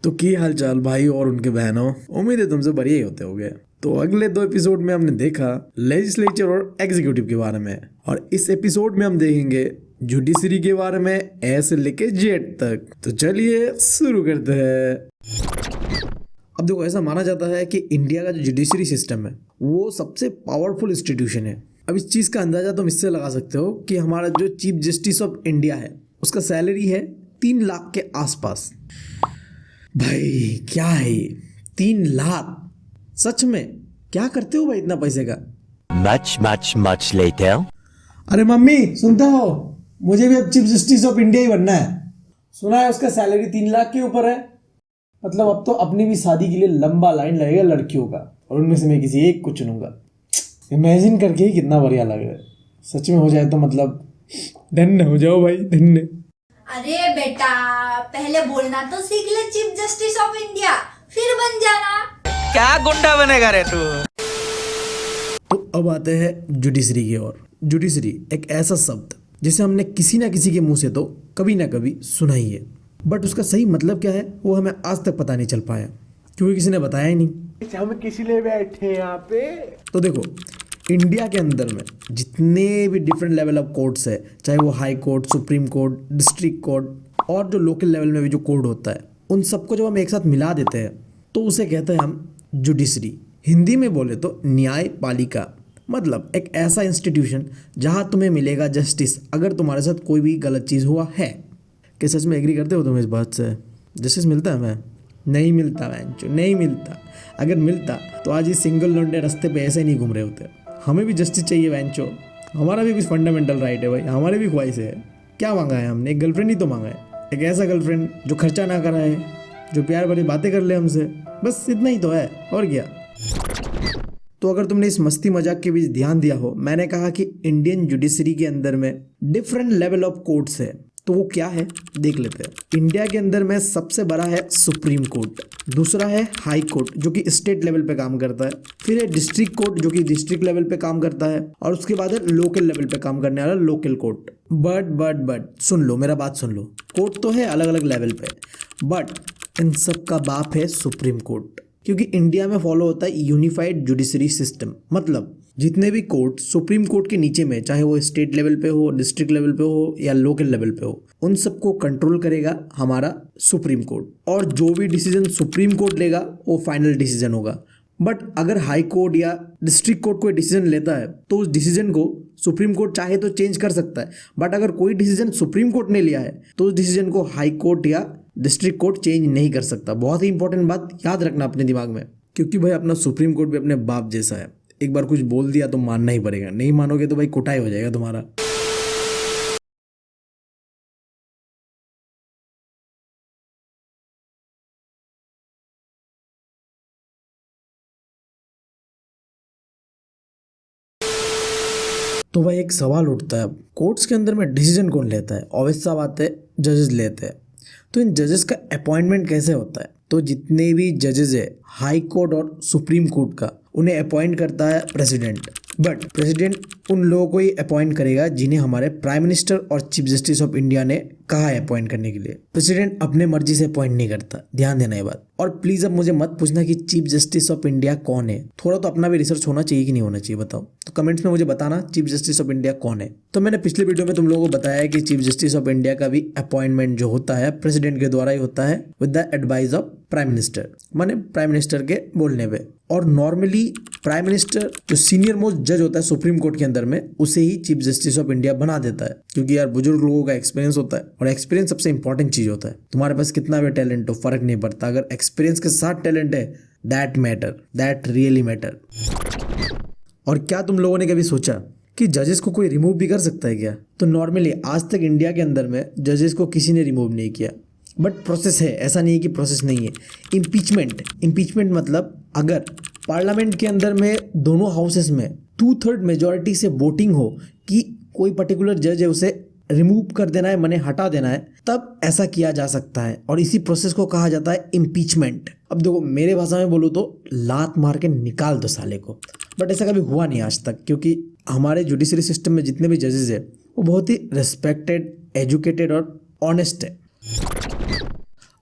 तो की हाल चाल भाई और उनके बहनों, उम्मीद है तुमसे बढ़िया ही होते होगे। तो अगले 2 एपिसोड में हमने देखा लेजिस्लेचर और एग्जीक्यूटिव के बारे में, और इस एपिसोड में हम देखेंगे जुडिशरी के बारे में ए से लेके जेड तक। तो चलिए शुरू करते हैं। अब देखो, ऐसा माना जाता है कि इंडिया का जो जुडिशरी सिस्टम है वो सबसे पावरफुल इंस्टीट्यूशन है। अब इस चीज़ का अंदाजा तुम इससे लगा सकते हो कि हमारा जो चीफ जस्टिस ऑफ इंडिया है उसका सैलरी है 3 लाख के आसपास। भाई क्या है ये 3 लाख? सच में क्या करते हो भाई इतना पैसे का? Much, much, much later. अरे मम्मी सुनते हो, मुझे भी अब चीफ जस्टिस ऑफ इंडिया ही बनना है। सुना है उसका सैलरी 3 लाख के ऊपर है। मतलब अब तो अपनी भी शादी के लिए लंबा लाइन लगेगा लड़कियों का, और उनमें से मैं किसी एक को चुनूंगा। इमेजिन करके ही कितना बढ़िया लग रहा है। सच में हो जाए तो मतलब धन्य हो जाओ भाई, धन्य। अरे बेटा, पहले बोलना तो सीख ले, चीफ जस्टिस ऑफ इंडिया, फिर बन जाना। क्या गुंडा बनेगा रे तू। तो अब आते हैं जुडिशरी की ओर। जुडिशरी एक ऐसा शब्द जिसे हमने किसी ना किसी के मुंह से तो कभी ना कभी सुना ही है, बट उसका सही मतलब क्या है वो हमें आज तक पता नहीं चल पाया, क्योंकि किसी ने बताया ही नहीं। हम किसी लिए बैठे यहाँ पे। तो देखो, इंडिया के अंदर में जितने भी डिफरेंट लेवल ऑफ कोर्ट्स है, चाहे वो high court, supreme court, district court और जो लोकल लेवल में भी जो कोर्ट होता है, उन सबको जब हम एक साथ मिला देते हैं तो उसे कहते हैं हम जुडिशरी। हिंदी में बोले तो न्यायपालिका। मतलब एक ऐसा इंस्टीट्यूशन जहाँ तुम्हें मिलेगा जस्टिस अगर तुम्हारे साथ कोई भी गलत चीज़ हुआ है। क्या सच में एग्री करते हो तुम इस बात से? जस्टिस मिलता है हमें? नहीं मिलता बहनचोद, नहीं मिलता। अगर मिलता तो आज ये सिंगल लौंडे रास्ते पे ऐसे नहीं घूम रहे होते। हमें भी जस्टिस चाहिए बहनचोद, हमारा भी कुछ फंडामेंटल राइट है भाई, हमारे भी ख्वाहिशें है। क्या मांगा है हमने? एक गर्लफ्रेंड ही तो मांगा है, एक ऐसा गर्लफ्रेंड जो खर्चा ना कराए, जो प्यार भरी बातें कर ले हमसे, बस इतना ही तो है, और क्या। तो अगर तुमने इस मस्ती मजाक के बीच ध्यान दिया हो, मैंने कहा कि इंडियन जुडिशरी के अंदर में डिफरेंट लेवल ऑफ कोर्ट्स है। तो वो क्या है देख लेते हैं। इंडिया के अंदर में सबसे बड़ा है सुप्रीम कोर्ट, दूसरा है हाई कोर्ट जो कि स्टेट लेवल पे काम करता है, फिर है डिस्ट्रिक्ट कोर्ट जो कि डिस्ट्रिक्ट लेवल पे काम करता है, और उसके बाद है लोकल लेवल पे काम करने वाला लोकल कोर्ट। बट सुन लो, मेरा बात सुन लो। कोर्ट तो है अलग अलग लेवल पे, बट इन सब का बाप है सुप्रीम कोर्ट, क्योंकि इंडिया में फॉलो होता है यूनिफाइड जुडिशरी सिस्टम। मतलब जितने भी कोर्ट सुप्रीम कोर्ट के नीचे में, चाहे वो स्टेट लेवल पे हो, डिस्ट्रिक्ट लेवल पे हो या लोकल लेवल पे हो, उन सबको कंट्रोल करेगा हमारा सुप्रीम कोर्ट, और जो भी डिसीजन सुप्रीम कोर्ट लेगा वो फाइनल डिसीजन होगा। बट अगर हाई कोर्ट या डिस्ट्रिक्ट कोर्ट कोई डिसीजन लेता है तो उस डिसीजन को सुप्रीम कोर्ट चाहे तो चेंज कर सकता है, बट अगर कोई डिसीजन सुप्रीम कोर्ट ने लिया है तो उस डिसीजन को हाई कोर्ट या डिस्ट्रिक्ट कोर्ट चेंज नहीं कर सकता। बहुत ही इंपॉर्टेंट बात याद रखना अपने दिमाग में, क्योंकि भाई अपना सुप्रीम कोर्ट भी अपने बाप जैसा है। एक बार कुछ बोल दिया तो मानना ही पड़ेगा, नहीं मानोगे तो भाई कुटाई हो जाएगा तुम्हारा। तो भाई एक सवाल उठता है, अब कोर्ट्स के अंदर में डिसीजन कौन लेता है? ऑब्वियस सा बात है, जजेस लेते हैं। तो इन जजेस का अपॉइंटमेंट कैसे होता है? तो जितने भी जजेस है हाई कोर्ट और सुप्रीम कोर्ट का, उन्हें अपॉइंट करता है प्रेसिडेंट। बट प्रेसिडेंट उन लोगों को ही अपॉइंट करेगा जिन्हें हमारे प्राइम मिनिस्टर और चीफ जस्टिस ऑफ इंडिया ने कहा है अपॉइंट करने के लिए। प्रेसिडेंट अपने मर्जी से अपॉइंट नहीं करता, ध्यान देना ये बात। और प्लीज अब मुझे मत पूछना कि चीफ जस्टिस ऑफ इंडिया कौन है, थोड़ा तो अपना भी रिसर्च होना चाहिए कि नहीं होना चाहिए, बताओ। तो कमेंट्स में मुझे बताना चीफ जस्टिस ऑफ इंडिया कौन है। तो मैंने पिछले वीडियो में तुम लोगों को बताया है कि चीफ जस्टिस ऑफ इंडिया का भी अपॉइंटमेंट जो होता है प्रेसिडेंट के द्वारा ही होता है, with the advice of prime minister, माने प्राइम मिनिस्टर के बोलने पे। और नॉर्मली प्राइम मिनिस्टर जो सीनियर मोस्ट जज होता है सुप्रीम कोर्ट के अंदर में, उसे ही चीफ जस्टिस ऑफ इंडिया बना देता है, क्योंकि यार बुजुर्ग लोगों का एक्सपीरियंस होता है, और एक्सपीरियंस सबसे इंपॉर्टेंट चीज होता है। तुम्हारे पास कितना भी टैलेंट हो फर्क नहीं पड़ता, अगर एक्सपीरियंस के साथ टैलेंट है, that matter, that really matter. और क्या तुम लोगों ने कभी सोचा कि जजेस को कोई रिमूव भी कर सकता है क्या? तो नॉर्मली आज तक इंडिया के अंदर में जजेस को किसी ने रिमूव नहीं किया, बट प्रोसेस है, ऐसा नहीं है कि प्रोसेस नहीं है। इम्पीचमेंट मतलब अगर पार्लियामेंट के अंदर में दोनों हाउसेस में 2/3 मेजॉरिटी से वोटिंग हो कि कोई पर्टिकुलर जज है उसे रिमूव कर देना है, माने हटा देना है, तब ऐसा किया जा सकता है, और इसी प्रोसेस को कहा जाता है इम्पीचमेंट। अब देखो, मेरे भाषा में बोलूँ तो लात मार के निकाल दो साले को। बट ऐसा कभी हुआ नहीं आज तक, क्योंकि हमारे जुडिशरी सिस्टम में जितने भी जजेस है वो बहुत ही रिस्पेक्टेड, एजुकेटेड और ऑनेस्ट है।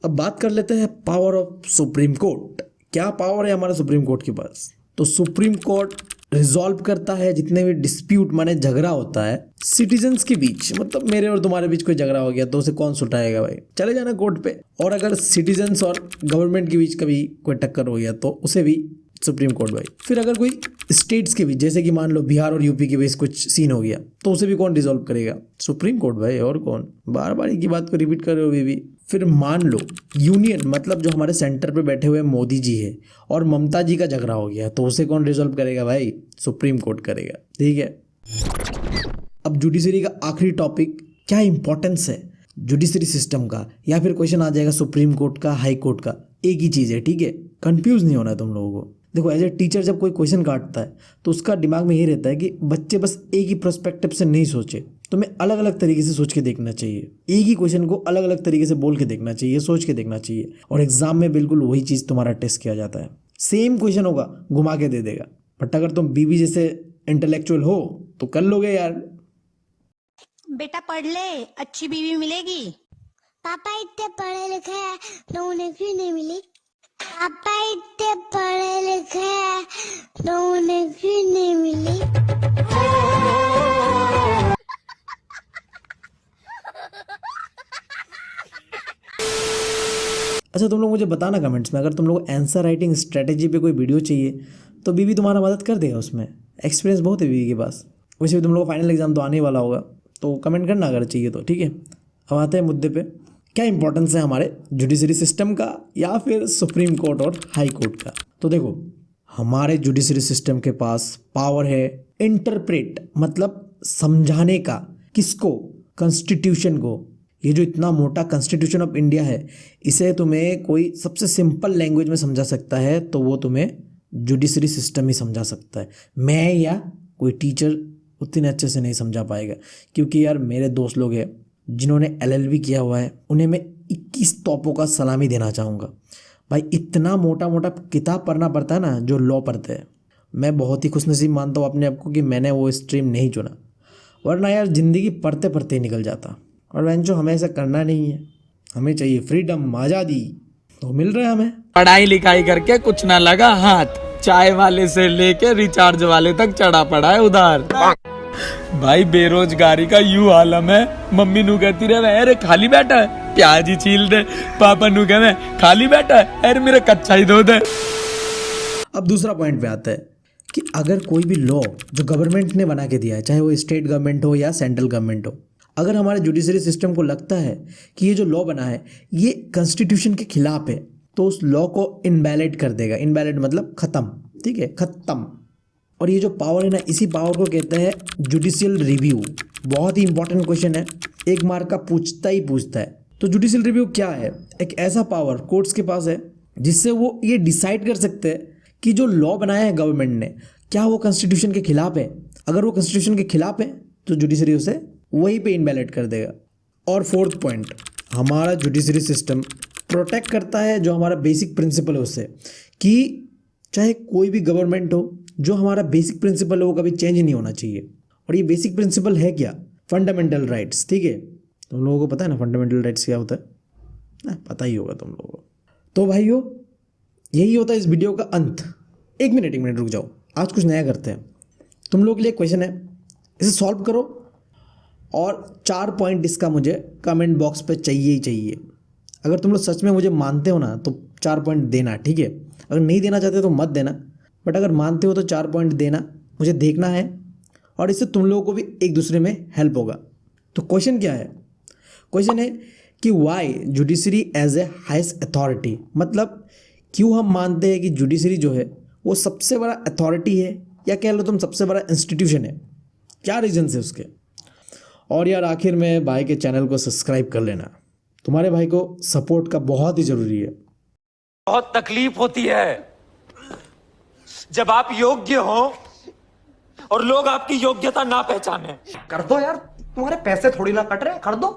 अब बात कर लेते हैं पावर ऑफ सुप्रीम कोर्ट। क्या पावर है हमारे सुप्रीम कोर्ट के पास? तो सुप्रीम कोर्ट रिजॉल्व करता है जितने भी डिस्प्यूट माने झगड़ा होता है सिटीजन्स के बीच, मतलब मेरे और तुम्हारे बीच कोई झगड़ा हो गया तो उसे कौन सुलझाएगा भाई? चले जाना कोर्ट पे। और अगर सिटीजन्स और गवर्नमेंट के बीच कभी कोई टक्कर हो गया तो उसे भी सुप्रीम कोर्ट भाई। फिर अगर कोई स्टेट्स के बीच, जैसे कि मान लो बिहार और यूपी के बीच कुछ सीन हो गया तो उसे भी कौन रिजॉल्व करेगा? सुप्रीम कोर्ट भाई, और कौन? बार बार एक ही बात को रिपीट कर रहे हो भी। फिर मान लो यूनियन, मतलब जो हमारे सेंटर पे बैठे हुए मोदी जी है और ममता जी का झगड़ा हो गया तो उसे कौन रिजॉल्व करेगा भाई? सुप्रीम कोर्ट करेगा, ठीक है। अब जुडिशरी का आखिरी टॉपिक, क्या इंपॉर्टेंस है जुडिशरी सिस्टम का, या फिर क्वेश्चन आ जाएगा सुप्रीम कोर्ट का, हाई कोर्ट का, एक ही चीज़ है, ठीक है। कंफ्यूज नहीं होना है तुम लोगों को। देखो एज ए टीचर जब कोई क्वेश्चन काटता है तो उसका दिमाग में ये रहता है कि बच्चे बस एक ही पर्सपेक्टिव से नहीं सोचे, तुम्हें अलग अलग तरीके से सोच के देखना चाहिए। एक ही क्वेश्चन को अलग अलग तरीके से बोल के देखना चाहिए, सोच के देखना चाहिए। और एग्जाम में बिल्कुल वही चीज़ तुम्हारा टेस्ट किया जाता है। सेम क्वेश्चन होगा, घुमा के दे देगा। बट अगर तुम बीबी जैसे इंटेलेक्चुअल हो तो कर लोगे यार। बेटा पढ़ ले, अच्छी बीवी मिलेगी। पापा इतने पढ़े लिखे हैं तो उन्हें क्यों नहीं मिली? पापा इतने पढ़े लिखे हैं तो उन्हें क्यों नहीं मिली? अच्छा तुम लोग मुझे बताना कमेंट्स में, अगर तुम लोग आंसर राइटिंग स्ट्रेटेजी पे कोई वीडियो चाहिए तो बीबी तुम्हारा मदद कर देगा उसमें। एक्सपीरियंस बहुत है बीबी के पास। वैसे भी तुम लोग को फाइनल एग्जाम तो आने वाला होगा तो कमेंट करना अगर चाहिए तो, ठीक है। अब आते हैं मुद्दे पे, क्या इंपॉर्टेंस है हमारे जुडिशरी सिस्टम का या फिर सुप्रीम कोर्ट और हाई कोर्ट का? तो देखो हमारे जुडिशरी सिस्टम के पास पावर है इंटरप्रेट, मतलब समझाने का। किसको? कॉन्स्टिट्यूशन को। ये जो इतना मोटा कॉन्स्टिट्यूशन ऑफ इंडिया है, इसे तुम्हें कोई सबसे सिंपल लैंग्वेज में समझा सकता है तो वो तुम्हें जुडिशरी सिस्टम ही समझा सकता है। मैं या कोई टीचर उतने अच्छे से नहीं समझा पाएगा, क्योंकि यार मेरे दोस्त लोग हैं जिन्होंने LLB किया हुआ है, उन्हें मैं 21 तोपों का सलामी देना चाहूँगा। भाई इतना मोटा मोटा किताब पढ़ना पड़ता है ना जो लॉ पढ़ते हैं। मैं बहुत ही खुशनसीब मानता हूँ अपने आप को कि मैंने वो स्ट्रीम नहीं चुना, वरना यार ज़िंदगी पढ़ते पढ़ते ही निकल जाता। और वेंचो हमें ऐसा करना नहीं है, हमें चाहिए फ्रीडम, आज़ादी, तो मिल रहा है हमें। पढ़ाई लिखाई करके कुछ ना लगा हाथ, चाय वाले से लेके रिचार्ज वाले तक चढ़ा पड़ा है उधार। भाई बेरोजगारी का यूं आलम है, मम्मी नू कहती रहे अरे खाली बैठा है प्याज ही छील दे, पापा नू कहवे खाली बैठा है अरे मेरा कच्चा ही दो दे। अब दूसरा पॉइंट पे आता है कि अगर कोई भी लॉ जो गवर्नमेंट ने बना के दिया है, चाहे वो स्टेट गवर्नमेंट हो या सेंट्रल गवर्नमेंट हो, अगर हमारे जुडिशरी सिस्टम को लगता है कि ये जो लॉ बना है ये कॉन्स्टिट्यूशन के खिलाफ है तो उस लॉ को इनवैलिड कर देगा। इनवैलिड मतलब खत्म, ठीक है, खत्म। और ये जो पावर है ना, इसी पावर को कहते हैं जुडिशियल रिव्यू। बहुत ही इंपॉर्टेंट क्वेश्चन है, एक मार्क का पूछता ही पूछता है। तो जुडिशियल रिव्यू क्या है? एक ऐसा पावर कोर्ट्स के पास है जिससे वो ये डिसाइड कर सकते हैं कि जो लॉ बनाया है गवर्नमेंट ने क्या वो कॉन्स्टिट्यूशन के खिलाफ है। अगर वो कॉन्स्टिट्यूशन के खिलाफ है तो जुडिशरी उसे वहीं पे इनवैलिड कर देगा। और फोर्थ पॉइंट, हमारा जुडिशरी सिस्टम प्रोटेक्ट करता है जो हमारा बेसिक प्रिंसिपल है उससे, कि चाहे कोई भी गवर्नमेंट हो, जो हमारा बेसिक प्रिंसिपल है वो कभी चेंज नहीं होना चाहिए। और ये बेसिक प्रिंसिपल है क्या? फंडामेंटल राइट्स, ठीक है। तुम लोगों को पता है ना फंडामेंटल राइट्स क्या होता है ना? पता ही होगा तुम लोगों को। तो भाइयों यही होता है इस वीडियो का अंत। एक मिनट रुक जाओ, आज कुछ नया करते हैं। तुम लोगों के लिए क्वेश्चन है, इसे सॉल्व करो और 4 पॉइंट इसका मुझे कमेंट बॉक्स पे चाहिए ही चाहिए। अगर तुम लोग सच में मुझे मानते हो ना तो 4 पॉइंट देना, ठीक है। अगर नहीं देना चाहते तो मत देना, बट अगर मानते हो तो 4 पॉइंट देना, मुझे देखना है और इससे तुम लोगों को भी एक दूसरे में हेल्प होगा। तो क्वेश्चन क्या है? क्वेश्चन है कि why judiciary as a highest authority, मतलब क्यों हम मानते हैं कि जुडिशरी जो है वो सबसे बड़ा अथॉरिटी है, या कह लो तुम सबसे बड़ा इंस्टीट्यूशन है। क्या रीजन है उसके? और यार आखिर में भाई के चैनल को सब्सक्राइब कर लेना, तुम्हारे भाई को सपोर्ट का बहुत ही ज़रूरी है। बहुत तकलीफ होती है जब आप योग्य हो और लोग आपकी योग्यता ना पहचाने। कर दो यार, तुम्हारे पैसे थोड़ी ना कट रहे, कर दो।